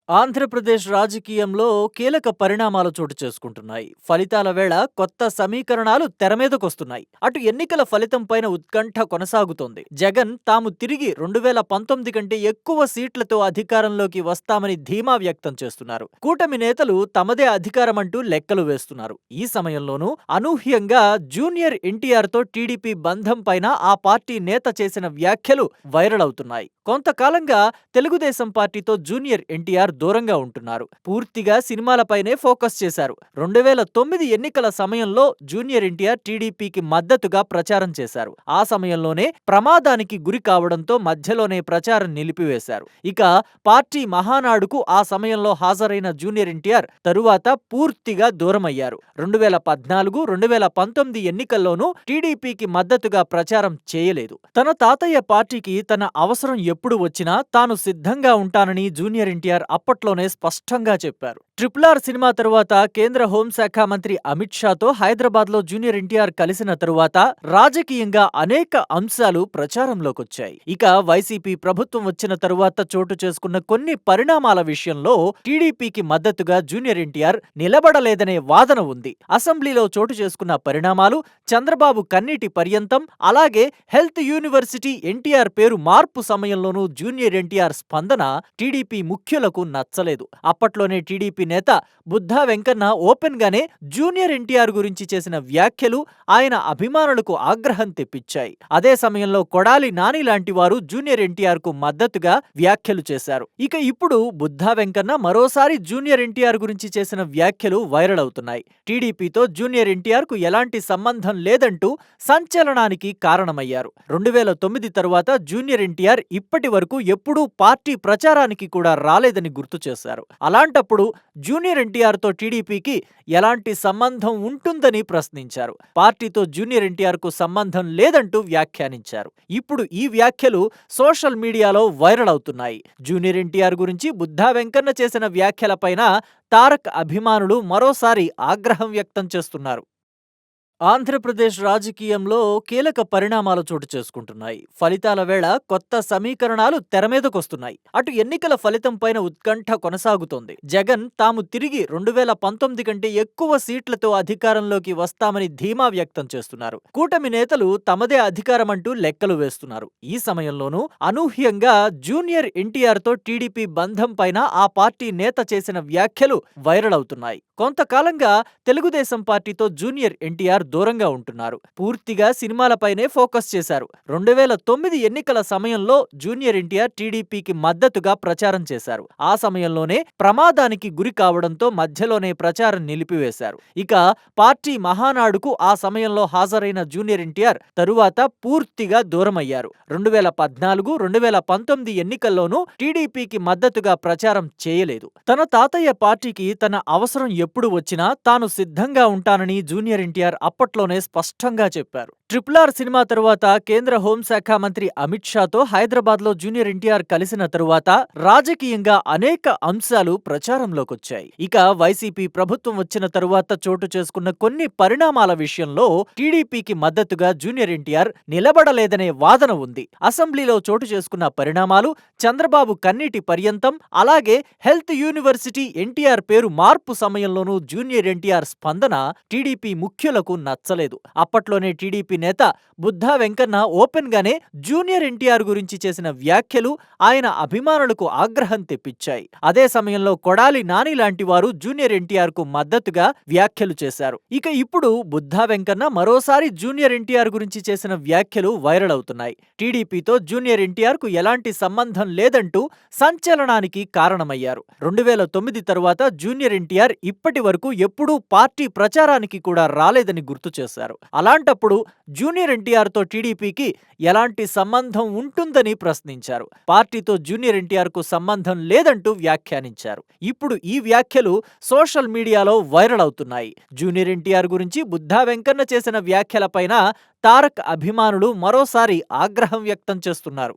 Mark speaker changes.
Speaker 1: ఆంధ్రప్రదేశ్ రాజకీయంలో కీలక పరిణామాలు చోటు చేసుకుంటున్నాయి. ఫలితాల వేళ కొత్త సమీకరణాలు తెరమీదకొస్తున్నాయి. అటు ఎన్నికల ఫలితం పైన ఉత్కంఠ కొనసాగుతోంది. జగన్ తాము తిరిగి 2019 కంటే ఎక్కువ సీట్లతో అధికారంలోకి వస్తామని ధీమా వ్యక్తం చేస్తున్నారు. కూటమి నేతలు తమదే అధికారమంటూ లెక్కలు వేస్తున్నారు. ఈ సమయంలోనూ అనూహ్యంగా జూనియర్ ఎన్టీఆర్ తో టీడీపీ బంధం పైన ఆ పార్టీ నేత చేసిన వ్యాఖ్యలు వైరల్ అవుతున్నాయి. కొంతకాలంగా తెలుగుదేశం పార్టీతో జూనియర్ ఎన్టీఆర్ దూరంగా ఉంటున్నారు. పూర్తిగా సినిమాలపైనే ఫోకస్ చేశారు. 2009 ఎన్నికల సమయంలో జూనియర్ ఎన్టీఆర్ టీడీపీకి మద్దతుగా ప్రచారం చేశారు. ఆ సమయంలోనే ప్రమాదానికి గురి కావడంతో మధ్యలోనే ప్రచారం నిలిపివేశారు. ఇక పార్టీ మహానాడుకు ఆ సమయంలో హాజరైన జూనియర్ ఎన్టీఆర్ తరువాత పూర్తిగా దూరమయ్యారు. 2014, 2019 ఎన్నికల్లోనూ టీడీపీకి మద్దతుగా ప్రచారం చేయలేదు. తన తాతయ్య పార్టీకి తన అవసరం ఎప్పుడు వచ్చినా తాను సిద్ధంగా ఉంటానని జూనియర్ ఎన్టీఆర్ అప్పట్లోనే స్పష్టంగా చెప్పారు. RRR సినిమా తరువాత కేంద్ర హోంశాఖ మంత్రి అమిత్ షాతో హైదరాబాద్లో జూనియర్ ఎన్టీఆర్ కలిసిన తరువాత రాజకీయంగా అనేక అంశాలు ప్రచారంలోకొచ్చాయి. ఇక వైసీపీ ప్రభుత్వం వచ్చిన తరువాత చోటు చేసుకున్న కొన్ని పరిణామాల విషయంలో టీడీపీకి మద్దతుగా జూనియర్ ఎన్టీఆర్ నిలబడలేదనే వాదన ఉంది. అసెంబ్లీలో చోటు చేసుకున్న పరిణామాలు, చంద్రబాబు కన్నీటి పర్యంతం, అలాగే హెల్త్ యూనివర్సిటీ ఎన్టీఆర్ పేరు మార్పు సమయంలోనూ జూనియర్ ఎన్టీఆర్ స్పందన టీడీపీ ముఖ్యులకు నచ్చలేదు. అప్పట్లోనే టీడీపీ నేత బుద్ధా వెంకన్న ఓపెన్ గానే జూనియర్ ఎన్టీఆర్ గురించి చేసిన వ్యాఖ్యలు ఆయన అభిమానులకు ఆగ్రహం తెప్పించాయి. అదే సమయంలో కొడాలి నాని లాంటి వారు జూనియర్ ఎన్టీఆర్ కు మద్దతుగా వ్యాఖ్యలు చేశారు. ఇక ఇప్పుడు బుద్ధా వెంకన్న మరోసారి జూనియర్ ఎన్టీఆర్ గురించి చేసిన వ్యాఖ్యలు వైరల్ అవుతున్నాయి. టీడీపీతో జూనియర్ ఎన్టీఆర్ కు ఎలాంటి సంబంధం లేదంటూ సంచలనానికి కారణమయ్యారు. 2009 తరువాత జూనియర్ ఎన్టీఆర్ ఇప్పటి వరకు ఎప్పుడూ పార్టీ ప్రచారానికి కూడా రాలేదని గుర్తు చేశారు. అలాంటప్పుడు జూనియర్ ఎన్టీఆర్ తో టీడీపీకి ఎలాంటి సంబంధం ఉంటుందని ప్రశ్నించారు. పార్టీతో జూనియర్ ఎన్టీఆర్ కు సంబంధం లేదంటూ వ్యాఖ్యానించారు. ఇప్పుడు ఈ వ్యాఖ్యలు సోషల్ మీడియాలో వైరల్ అవుతున్నాయి. జూనియర్ ఎన్టీఆర్ గురించి బుద్ధా వెంకన్న చేసిన వ్యాఖ్యలపైన తారక్ అభిమానులు మరోసారి ఆగ్రహం వ్యక్తం చేస్తున్నారు. ఆంధ్రప్రదేశ్ రాజకీయంలో కీలక పరిణామాలు చోటు చేసుకుంటున్నాయి. ఫలితాల వేళ కొత్త సమీకరణాలు తెరమీదకొస్తున్నాయి. అటు ఎన్నికల ఫలితం పైన ఉత్కంఠ కొనసాగుతోంది. జగన్ తాము తిరిగి 2019 కంటే ఎక్కువ సీట్లతో అధికారంలోకి వస్తామని ధీమా వ్యక్తం చేస్తున్నారు. కూటమి నేతలు తమదే అధికారమంటూ లెక్కలు వేస్తున్నారు. ఈ సమయంలోనూ అనూహ్యంగా జూనియర్ ఎన్టీఆర్ తో టీడీపీ బంధం పైన ఆ పార్టీ నేత చేసిన వ్యాఖ్యలు వైరల్ అవుతున్నాయి. కొంతకాలంగా తెలుగుదేశం పార్టీతో జూనియర్ ఎన్టీఆర్ దూరంగా ఉంటున్నారు. పూర్తిగా సినిమాలపైనే ఫోకస్ చేశారు. 2009 ఎన్నికల సమయంలో జూనియర్ ఎన్టీఆర్ టీడీపీకి మద్దతుగా ప్రచారం చేశారు. ఆ సమయంలోనే ప్రమాదానికి గురి కావడంతో మధ్యలోనే ప్రచారం నిలిపివేశారు. ఇక పార్టీ మహానాడుకు ఆ సమయంలో హాజరైన జూనియర్ ఎన్టీఆర్ తరువాత పూర్తిగా దూరమయ్యారు. 2014, 2019 ఎన్నికల్లోనూ టీడీపీకి మద్దతుగా ప్రచారం చేయలేదు. తన తాతయ్య పార్టీకి తన అవసరం ఎప్పుడు వచ్చినా తాను సిద్ధంగా ఉంటానని జూనియర్ ఎన్టీఆర్ అప్పట్లోనే స్పష్టంగా చెప్పారు. RRR సినిమా తరువాత కేంద్ర హోంశాఖ మంత్రి అమిత్ షాతో హైదరాబాద్లో జూనియర్ ఎన్టీఆర్ కలిసిన తరువాత రాజకీయంగా అనేక అంశాలు ప్రచారంలోకొచ్చాయి. ఇక వైసీపీ ప్రభుత్వం వచ్చిన తరువాత చోటు చేసుకున్న కొన్ని పరిణామాల విషయంలో టీడీపీకి మద్దతుగా జూనియర్ ఎన్టీఆర్ నిలబడలేదనే వాదన ఉంది. అసెంబ్లీలో చోటు చేసుకున్న పరిణామాలు, చంద్రబాబు కన్నీటి పర్యంతం, అలాగే హెల్త్ యూనివర్సిటీ ఎన్టీఆర్ పేరు మార్పు సమయంలోనూ జూనియర్ ఎన్టీఆర్ స్పందన టీడీపీ ముఖ్యులకు నచ్చలేదు. అప్పట్లోనే టీడీపీ నేత బుద్ధా వెంకన్న ఓపెన్ గానే జూనియర్ ఎన్టీఆర్ గురించి చేసిన వ్యాఖ్యలు ఆయన అభిమానులకు ఆగ్రహం తెప్పించాయి. అదే సమయంలో కొడాలి నాని లాంటి వారు జూనియర్ ఎన్టీఆర్ కు మద్దతుగా వ్యాఖ్యలు చేశారు. ఇక ఇప్పుడు బుద్ధా వెంకన్న మరోసారి జూనియర్ ఎన్టీఆర్ గురించి చేసిన వ్యాఖ్యలు వైరల్ అవుతున్నాయి. టీడీపీతో జూనియర్ ఎన్టీఆర్ కు ఎలాంటి సంబంధం లేదంటూ సంచలనానికి కారణమయ్యారు. 2009 తరువాత జూనియర్ ఎన్టీఆర్ ఇప్పటి వరకు ఎప్పుడూ పార్టీ ప్రచారానికి కూడా రాలేదని గుర్తు చేశారు. అలాంటప్పుడు జూనియర్ ఎన్టీఆర్ తో టీడీపీకి ఎలాంటి సంబంధం ఉంటుందని ప్రశ్నించారు. పార్టీతో జూనియర్ ఎన్టీఆర్ కు సంబంధం లేదంటూ వ్యాఖ్యానించారు. ఇప్పుడు ఈ వ్యాఖ్యలు సోషల్ మీడియాలో వైరల్ అవుతున్నాయి. జూనియర్ ఎన్టీఆర్ గురించి బుద్ధా వెంకన్న చేసిన వ్యాఖ్యలపైన తారక్ అభిమానులు మరోసారి ఆగ్రహం వ్యక్తం చేస్తున్నారు.